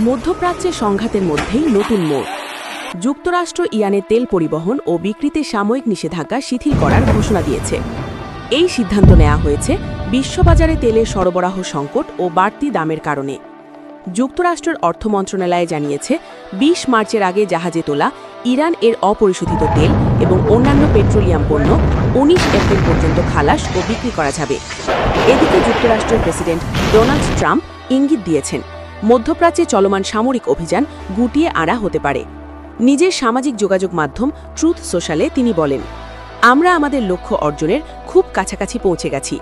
মধ্যপ্রাচ্যে সংঘাতের মধ্যেই নতুন মোড়। যুক্তরাষ্ট্র ইরানে তেল পরিবহন ও বিক্রিতে সাময়িক নিষেধাজ্ঞা শিথিল করার ঘোষণা দিয়েছে। এই সিদ্ধান্ত নেওয়া হয়েছে বিশ্ববাজারে তেলের সরবরাহ সংকট ও বাড়তি দামের কারণে। যুক্তরাষ্ট্রের অর্থ মন্ত্রণালয় জানিয়েছে ২০ মার্চের আগে জাহাজে তোলা ইরান এর অপরিশোধিত তেল এবং অন্যান্য পেট্রোলিয়াম পণ্য ১৯ এপ্রিল পর্যন্ত খালাস ও বিক্রি করা যাবে। এদিকে যুক্তরাষ্ট্রের প্রেসিডেন্ট ডোনাল্ড ট্রাম্প ইঙ্গিত দিয়েছেন মধ্যপ্রাচ্যে চলমান সামরিক অভিযান গুটিয়ে আনা হতে পারে। নিজের সামাজিক যোগাযোগ মাধ্যম ট্রুথ সোশ্যালে তিনি বলেন, আমরা আমাদের লক্ষ্য অর্জনের খুব কাছাকাছি পৌঁছে গেছি।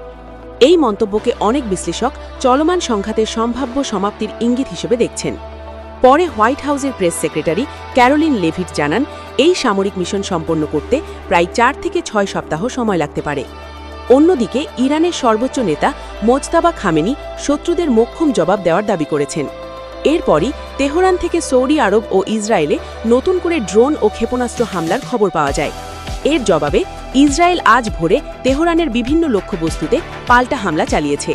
এই মন্তব্যকে অনেক বিশ্লেষক চলমান সংঘাতের সম্ভাব্য সমাপ্তির ইঙ্গিত হিসেবে দেখছেন। পরে হোয়াইট হাউসের প্রেস সেক্রেটারি ক্যারোলিন লেভিট জানান, এই সামরিক মিশন সম্পন্ন করতে প্রায় ৪ থেকে ৬ সপ্তাহ সময় লাগতে পারে। অন্যদিকে ইরানের সর্বোচ্চ নেতা মোজতাবা খামেনি শত্রুদের মোক্ষম জবাব দেওয়ার দাবি করেছেন। এরপরই তেহরান থেকে সৌদি আরব ও ইসরায়েলে নতুন করে ড্রোন ও ক্ষেপণাস্ত্র হামলার খবর পাওয়া যায়। এর জবাবে ইসরায়েল আজ ভোরে তেহরানের বিভিন্ন লক্ষ্যবস্তুতে পাল্টা হামলা চালিয়েছে।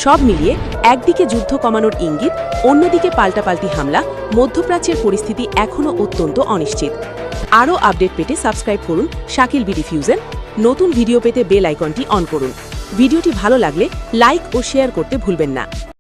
সব মিলিয়ে একদিকে যুদ্ধ কমানোর ইঙ্গিত, অন্যদিকে পাল্টাপাল্টি হামলা। মধ্যপ্রাচ্যের পরিস্থিতি এখনও অত্যন্ত অনিশ্চিত। আরও আপডেট পেতে সাবস্ক্রাইব করুন শাকিল বিডি ফিউশন। নতুন ভিডিও পেতে বেল আইকনটি অন করুন। ভিডিওটি ভালো লাগলে লাইক ও শেয়ার করতে ভুলবেন না।